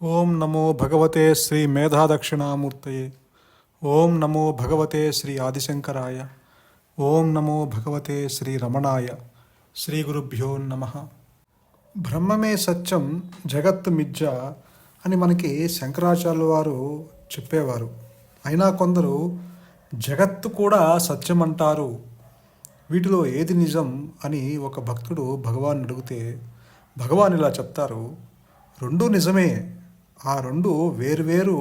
ఓం నమో భగవతే శ్రీ మేధాదక్షిణామూర్తయే. ఓం నమో భగవతే శ్రీ ఆదిశంకరాయ. ఓం నమో భగవతే శ్రీ రమణాయ. శ్రీ గురుభ్యో నమ. బ్రహ్మమే సత్యం, జగత్తు మిథ్య అని మనకి శంకరాచార్యుల వారు చెప్పేవారు. అయినా కొందరు జగత్తు కూడా సత్యం అంటారు, వీటిలో ఏది నిజం అని ఒక భక్తుడు భగవాన్ అడిగితే భగవాన్ ఇలా చెప్తారు: రెండూ నిజమే. ఆ రెండు వేరువేరు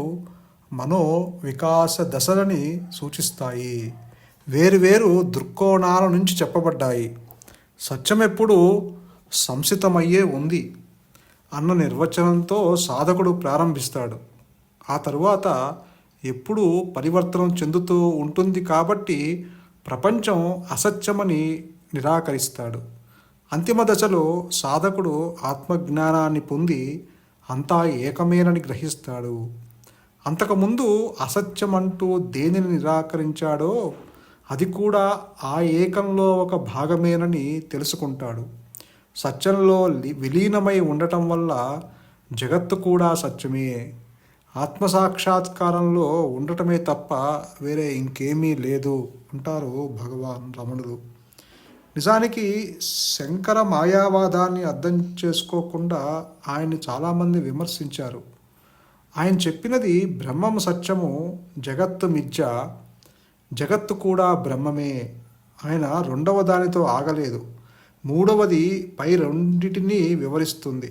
మనో వికాస దశలని సూచిస్తాయి, వేరువేరు దృక్కోణాల నుంచి చెప్పబడ్డాయి. సత్యం ఎప్పుడు సంసితమయ్యే ఉంది అన్న నిర్వచనంతో సాధకుడు ప్రారంభిస్తాడు. ఆ తరువాత ఎప్పుడు పరివర్తనం చెందుతూ ఉంటుంది కాబట్టి ప్రపంచం అసత్యమని నిరాకరిస్తాడు. అంతిమ దశలో సాధకుడు ఆత్మజ్ఞానాన్ని పొంది అంతా ఏకమేనని గ్రహిస్తాడు. అంతకుముందు అసత్యమంటూ దేనిని నిరాకరించాడో అది కూడా ఆ ఏకంలో ఒక భాగమేనని తెలుసుకుంటాడు. సత్యంలో విలీనమై ఉండటం వల్ల జగత్తు కూడా సత్యమే. ఆత్మసాక్షాత్కారంలో ఉండటమే తప్ప వేరే ఇంకేమీ లేదు అంటారు భగవాన్ రమణులు. నిజానికి శంకర మాయావాదాన్ని అర్థం చేసుకోకుండా ఆయన్ని చాలామంది విమర్శించారు. ఆయన చెప్పినది బ్రహ్మము సత్యము, జగత్తు మిథ్య, జగత్తు కూడా బ్రహ్మమే. ఆయన రెండవ దానితో ఆగలేదు. మూడవది పై రెండిటిని వివరిస్తుంది.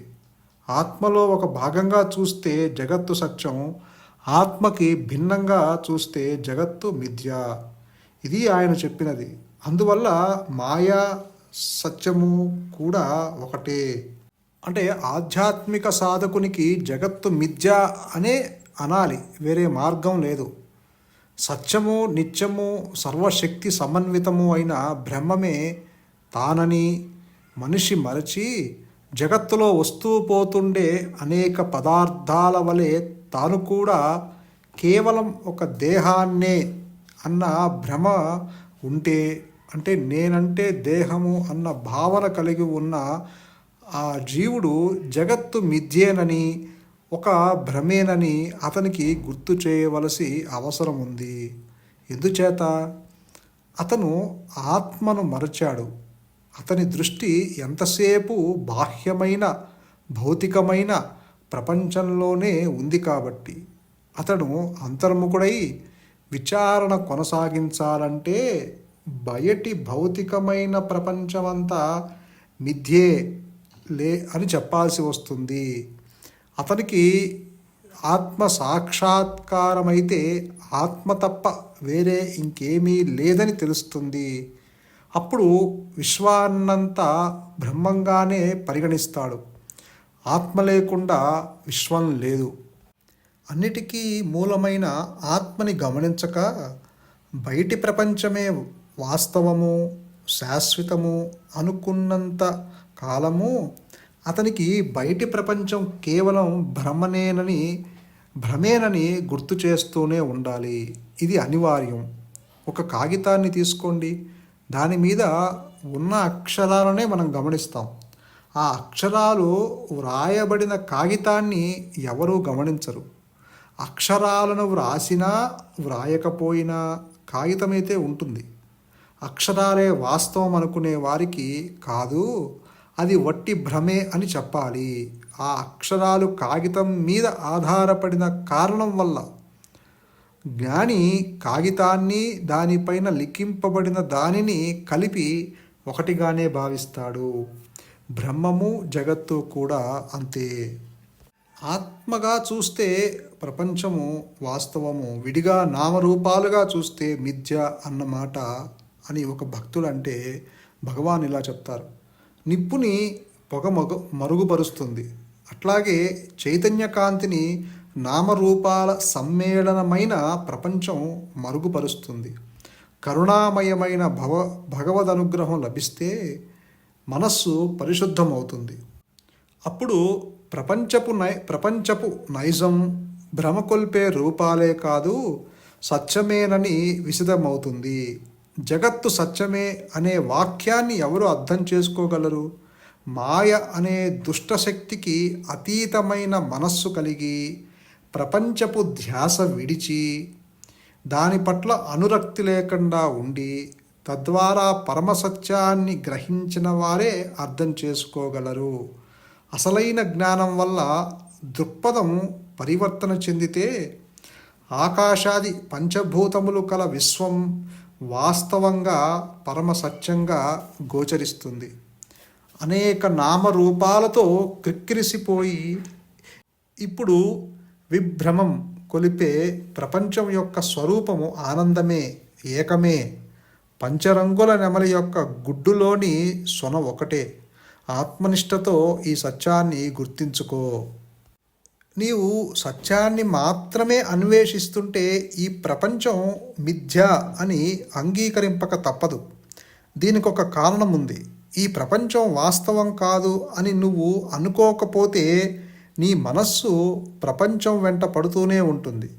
ఆత్మలో ఒక భాగంగా చూస్తే జగత్తు సత్యం, ఆత్మకి భిన్నంగా చూస్తే జగత్తు మిథ్య. ఇది ఆయన చెప్పినది. అందువల్ల మాయా సత్యము కూడా ఒకటే. అంటే ఆధ్యాత్మిక సాధకునికి జగత్తు మిథ్య అనే అనాలి, వేరే మార్గం లేదు. సత్యము, నిత్యము, సర్వశక్తి సమన్వితము అయిన బ్రహ్మమే తానని మనిషి మరచి జగత్తులో వస్తూ పోతుండే అనేక పదార్థాల వలె తాను కూడా కేవలం ఒక దేహాన్నే అన్న భ్రమ ఉంటే, అంటే నేనంటే దేహము అన్న భావన కలిగి ఉన్న ఆ జీవుడు జగత్తు మిథ్యేనని, ఒక భ్రమేనని అతనికి గుర్తు చేయవలసి అవసరం ఉంది. ఎందుచేత? అతను ఆత్మను మరచాడు. అతని దృష్టి ఎంతసేపు బాహ్యమైన భౌతికమైన ప్రపంచంలోనే ఉంది కాబట్టి. అతడు అంతర్ముఖుడై విచారణ కొనసాగించాలంటే బయటి భౌతికమైన ప్రపంచమంతా మిథ్యే లే అని చెప్పాల్సి వస్తుంది. అతనికి ఆత్మ సాక్షాత్కారమైతే ఆత్మ తప్ప వేరే ఇంకేమీ లేదని తెలుస్తుంది. అప్పుడు విశ్వాన్నంతా బ్రహ్మంగానే పరిగణిస్తాడు. ఆత్మ లేకుండా విశ్వం లేదు. అన్నిటికీ మూలమైన ఆత్మని గమనించక బయటి ప్రపంచమే వాస్తవము, శాశ్వతము అనుకున్నంత కాలము అతనికి బయటి ప్రపంచం కేవలం భ్రమేనని గుర్తు చేస్తూనే ఉండాలి. ఇది అనివార్యం. ఒక కాగితాన్ని తీసుకోండి, దాని మీద ఉన్న అక్షరాలనే మనం గమనిస్తాం. ఆ అక్షరాలు వ్రాయబడిన కాగితాన్ని ఎవరూ గమనించరు. అక్షరాలను వ్రాసినా వ్రాయకపోయినా కాగితమైతే ఉంటుంది. అక్షరాలే వాస్తవం అనుకునే వారికి కాదు, అది వట్టి భ్రమే అని చెప్పాలి. ఆ అక్షరాలు కాగితం మీద ఆధారపడిన కారణం వల్ల జ్ఞాని కాగితాన్ని దానిపైన లిఖింపబడిన దానిని కలిపి ఒకటిగానే భావిస్తాడు. బ్రహ్మము జగత్తు కూడా అంతే. ఆత్మగా చూస్తే ప్రపంచము వాస్తవము, విడిగా నామరూపాలుగా చూస్తే మిథ్య అన్నమాట అని ఒక భక్తుడు అంటే భగవాన్ ఇలా చెప్తారు: నిప్పుని పొగ మరుగుపరుస్తుంది, అట్లాగే చైతన్య కాంతిని నామరూపాల సమ్మేళనమైన ప్రపంచం మరుగుపరుస్తుంది. కరుణామయమైన భగవదనుగ్రహం లభిస్తే మనస్సు పరిశుద్ధమవుతుంది. అప్పుడు ప్రపంచపు నైజం, భ్రమకొల్పే రూపాలే కాదు, సత్యమేనని విశదమవుతుంది. జగత్తు సత్యమే అనే వాక్యాన్ని ఎవరు అర్థం చేసుకోగలరు? మాయ అనే దుష్టశక్తికి అతీతమైన మనస్సు కలిగి ప్రపంచపు ధ్యాస విడిచి దాని పట్ల అనురక్తి లేకుండా ఉండి తద్వారా పరమసత్యాన్ని గ్రహించిన వారే అర్థం చేసుకోగలరు. అసలైన జ్ఞానం వల్ల దృక్పథం పరివర్తన చెందితే ఆకాశాది పంచభూతములు కల విశ్వం వాస్తవంగా పరమసత్యంగా గోచరిస్తుంది. అనేక నామరూపాలతో క్రిక్కిరిసిపోయి ఇప్పుడు విభ్రమం కొలిపే ప్రపంచం యొక్క స్వరూపము ఆనందమే, ఏకమే. పంచరంగుల నెమలి యొక్క గుడ్డులోని సొన ఒకటే. ఆత్మనిష్టతో ఈ సత్యాన్ని గుర్తించుకో. నీవు సత్యాన్ని మాత్రమే అన్వేషిస్తుంటే ఈ ప్రపంచం మిథ్య అని అంగీకరింపక తప్పదు. దీనికి ఒక కారణం ఉంది. ఈ ప్రపంచం వాస్తవం కాదు అని నువ్వు అనుకోకపోతే నీ మనస్సు ప్రపంచం వెంట పడుతూనే ఉంటుంది.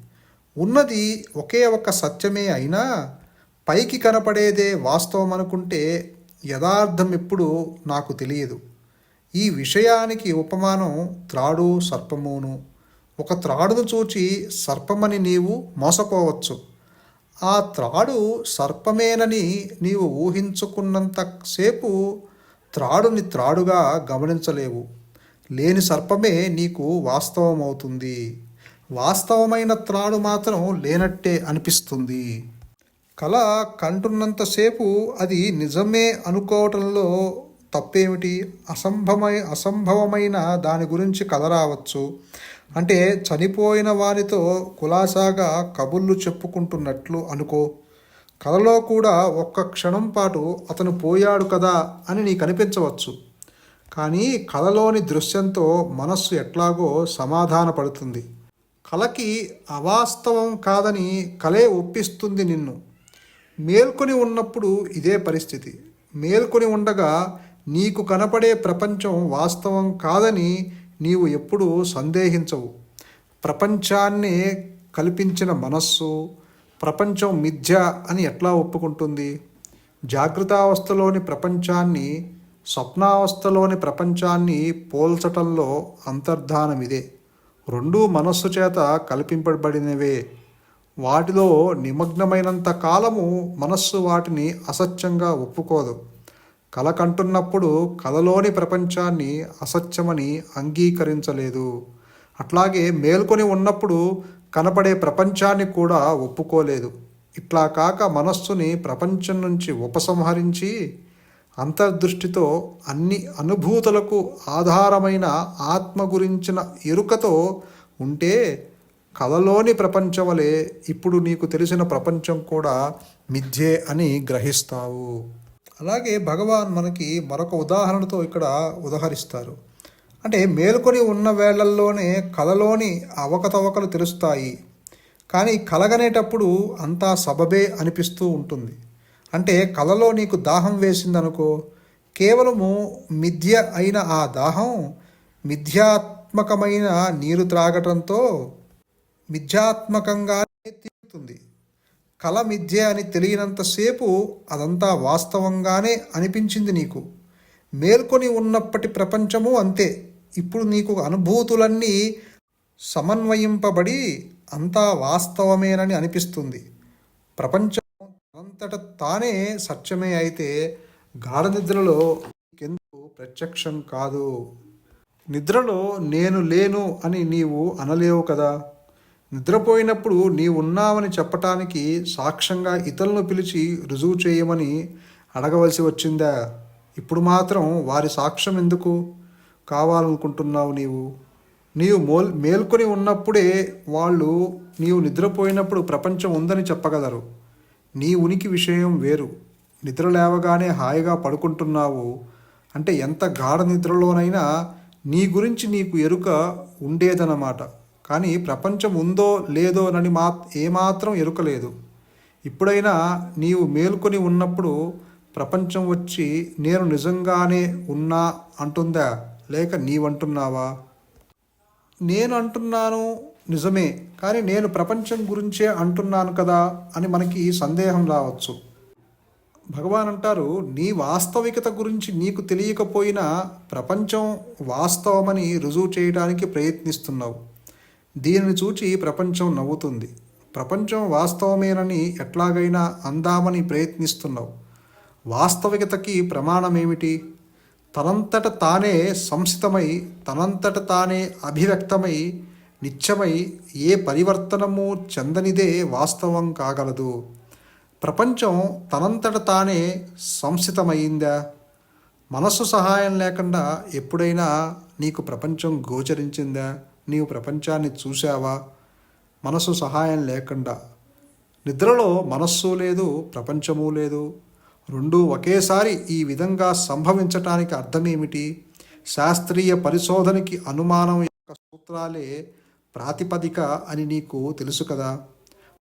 ఉన్నది ఒకే ఒక సత్యమే అయినా పైకి కనపడేదే వాస్తవం అనుకుంటే యథార్థం ఎప్పుడు నాకు తెలియదు. ఈ విషయానికి ఉపమానం త్రాడు సర్పమును. ఒక త్రాడును చూచి సర్పమని నీవు మోసపోవచ్చు. ఆ త్రాడు సర్పమేనని నీవు ఊహించుకున్నంతసేపు త్రాడుని త్రాడుగా గమనించలేవు. లేని సర్పమే నీకు వాస్తవమవుతుంది. వాస్తవమైన త్రాడు మాత్రం లేనట్టే అనిపిస్తుంది. కళ కంటున్నంతసేపు అది నిజమే అనుకోవటంలో తప్పేమిటి? అసంభవమైన దాని గురించి కథ రావచ్చు. అంటే చనిపోయిన వారితో కులాసాగా కబుర్లు చెప్పుకుంటున్నట్లు అనుకో. కలలో కూడా ఒక్క క్షణం పాటు అతను పోయాడు కదా అని నీకు అనిపించవచ్చు. కానీ కలలోని దృశ్యంతో మనస్సు ఎట్లాగో సమాధానపడుతుంది. కలకి అవాస్తవం కాదని కలే ఒప్పిస్తుంది నిన్ను. మేల్కొని ఉన్నప్పుడు ఇదే పరిస్థితి. మేల్కొని ఉండగా నీకు కనపడే ప్రపంచం వాస్తవం కాదని నీవు ఎప్పుడూ సందేహించవు. ప్రపంచాన్నే కల్పించిన మనస్సు ప్రపంచం మిథ్య అని ఎట్లా ఒప్పుకుంటుంది? జాగృతావస్థలోని ప్రపంచాన్ని స్వప్నావస్థలోని ప్రపంచాన్ని పోల్చటంలో అంతర్ధానమిదే. రెండూ మనస్సు చేత కల్పింపబడినవే. వాటిలో నిమగ్నమైనంత కాలము మనస్సు వాటిని అసత్యంగా ఒప్పుకోదు. కల కంటున్నప్పుడు కలలోని ప్రపంచాన్ని అసత్యమని అంగీకరించలేదు. అట్లాగే మేల్కొని ఉన్నప్పుడు కనపడే ప్రపంచాన్ని కూడా ఒప్పుకోలేదు. ఇట్లా కాక మనస్సుని ప్రపంచం నుంచి ఉపసంహరించి అంతర్దృష్టితో అన్ని అనుభూతులకు ఆధారమైన ఆత్మ గురించిన ఎరుకతో ఉంటే కలలోని ప్రపంచం వలె ఇప్పుడు నీకు తెలిసిన ప్రపంచం కూడా మిథ్యే అని గ్రహిస్తావు. అలాగే భగవాన్ మనకి మరొక ఉదాహరణతో ఇక్కడ ఉదహరిస్తారు. అంటే మేల్కొని ఉన్న వేళల్లోనే కలలోని అవకతవకలు తెలుస్తాయి. కానీ కలగనేటప్పుడు అంతా సబబే అనిపిస్తూ ఉంటుంది. అంటే కలలో నీకు దాహం వేసిందనుకో, కేవలము మిథ్య అయిన ఆ దాహం మిథ్యాత్మకమైన నీరు త్రాగటంతో మిథ్యాత్మకంగానే తీరుతుంది. కల మిథ్య అని తెలియనంతసేపు అదంతా వాస్తవంగానే అనిపించింది నీకు. మేల్కొని ఉన్నప్పటి ప్రపంచము అంతే. ఇప్పుడు నీకు అనుభూతులన్నీ సమన్వయింపబడి అంతా వాస్తవమేనని అనిపిస్తుంది. ప్రపంచం అంతట తానే సత్యమే అయితే గాఢ నిద్రలో నీకెందుకు ప్రత్యక్షం కాదు. నిద్రలో నేను లేను అని నీవు అనలేవు కదా. నిద్రపోయినప్పుడు నీవున్నావని చెప్పటానికి సాక్ష్యంగా ఇతరులను పిలిచి రుజువు చేయమని అడగవలసి వచ్చిందా? ఇప్పుడు మాత్రం వారి సాక్ష్యం ఎందుకు కావాలనుకుంటున్నావు? నీవు మేల్కొని ఉన్నప్పుడే వాళ్ళు నీవు నిద్రపోయినప్పుడు ప్రపంచం ఉందని చెప్పగలరు. నీ ఉనికి విషయం వేరు. నిద్ర లేవగానే హాయిగా పడుకుంటున్నావు అంటే ఎంత గాఢ నిద్రలోనైనా నీ గురించి నీకు ఎరుక ఉండేదన్నమాట. కానీ ప్రపంచం ఉందో లేదో నని ఏమాత్రం ఎరుక లేదు. ఇప్పుడైనా నీవు మేల్కొని ఉన్నప్పుడు ప్రపంచం వచ్చి నేను నిజంగానే ఉన్నా అంటుందా, లేక నీవంటున్నావా? నేను అంటున్నాను నిజమే, కానీ నేను ప్రపంచం గురించే అంటున్నాను కదా అని మనకి సందేహం రావచ్చు. భగవాన్ అంటారు, నీ వాస్తవికత గురించి నీకు తెలియకపోయినా ప్రపంచం వాస్తవమని రుజువు చేయడానికి ప్రయత్నిస్తున్నావు. దీనిని చూచి ప్రపంచం నవ్వుతుంది. ప్రపంచం వాస్తవమేనని ఎట్లాగైనా అందామని ప్రయత్నిస్తున్నావు. వాస్తవికతకి ప్రమాణమేమిటి? తనంతట తానే సంస్థితమై, తనంతట తానే అభివ్యక్తమై, నిత్యమై, ఏ పరివర్తనము చెందనిదే వాస్తవం కాగలదు. ప్రపంచం తనంతట తానే సంస్థితమైందా? మనస్సు సహాయం లేకుండా ఎప్పుడైనా నీకు ప్రపంచం గోచరించిందా? నీవు ప్రపంచాన్ని చూసావా? మనస్సు సహాయం లేకుండా. నిద్రలో మనస్సు లేదు, ప్రపంచము లేదు. రెండూ ఒకేసారి ఈ విధంగా సంభవించటానికి అర్థమేమిటి? శాస్త్రీయ పరిశోధనకి అనుమానం యొక్క సూత్రాలే ప్రాతిపదిక అని నీకు తెలుసు కదా.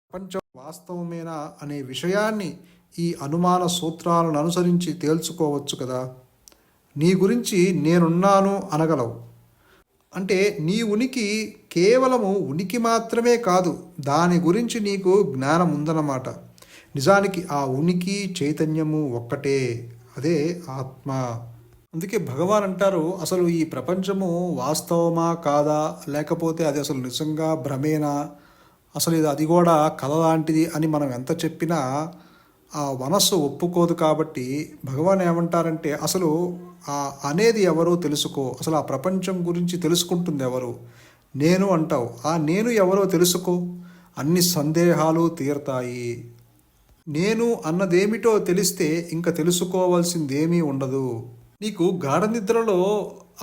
ప్రపంచం వాస్తవమేనా అనే విషయాన్ని ఈ అనుమాన సూత్రాలను అనుసరించి తేల్చుకోవచ్చు కదా. నీ గురించి నేనున్నాను అనగలవు. అంటే నీ ఉనికి కేవలము ఉనికి మాత్రమే కాదు, దాని గురించి నీకు జ్ఞానం ఉందన్నమాట. నిజానికి ఆ ఉనికి చైతన్యము ఒక్కటే, అదే ఆత్మ. అందుకే భగవాన్ అంటారు, అసలు ఈ ప్రపంచము వాస్తవమా కాదా, లేకపోతే అది అసలు నిజంగా భ్రమేనా, అసలు అది కూడా కళ లాంటిది అని మనం ఎంత చెప్పినా ఆ మనస్సు ఒప్పుకోదు. కాబట్టి భగవాన్ ఏమంటారంటే, అసలు ఆ అనేది ఎవరో తెలుసుకో. అసలు ఆ ప్రపంచం గురించి తెలుసుకుంటుంది ఎవరు? నేను అంటావు. ఆ నేను ఎవరో తెలుసుకో, అన్ని సందేహాలు తీరతాయి. నేను అన్నదేమిటో తెలిస్తే ఇంకా తెలుసుకోవాల్సిందేమీ ఉండదు. నీకు గాఢ నిద్రలో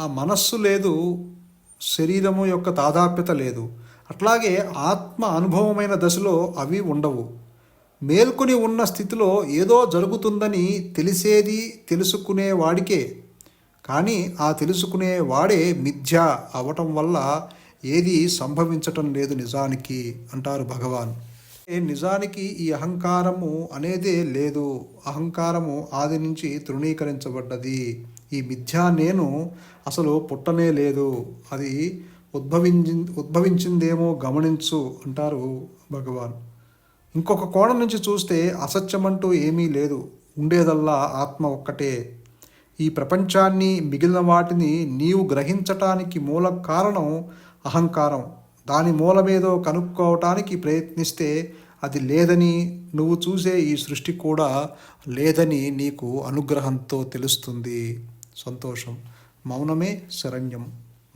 ఆ మనస్సు లేదు, శరీరము యొక్క తాదాప్యత లేదు. అట్లాగే ఆత్మ అనుభవమైన దశలో అవి ఉండవు. మేల్కొని ఉన్న స్థితిలో ఏదో జరుగుతుందని తెలిసేది తెలుసుకునేవాడికే. కానీ ఆ తెలుసుకునేవాడే మిథ్య అవటం వల్ల ఏది సంభవించటం లేదు నిజానికి అంటారు భగవాన్. నిజానికి ఈ అహంకారము అనేదే లేదు. అహంకారము ఆది నుంచి తృణీకరించబడ్డది. ఈ మిథ్యా నేను అసలు పుట్టనే లేదు. అది ఉద్భవించిందేమో గమనించు అంటారు భగవాన్. ఇంకొక కోణం నుంచి చూస్తే అసత్యమంటూ ఏమీ లేదు. ఉండేదల్లా ఆత్మ ఒక్కటే. ఈ ప్రపంచాన్ని, మిగిలిన వాటిని నీవు గ్రహించటానికి మూల కారణం అహంకారం. దాని మూలమేదో కనుక్కోవటానికి ప్రయత్నిస్తే అది లేదని, నువ్వు చూసే ఈ సృష్టి కూడా లేదని నీకు అనుగ్రహంతో తెలుస్తుంది. సంతోషం. మౌనమే శరణ్యం.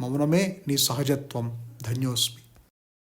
మౌనమే నీ సహజత్వం. ధన్యోస్మి.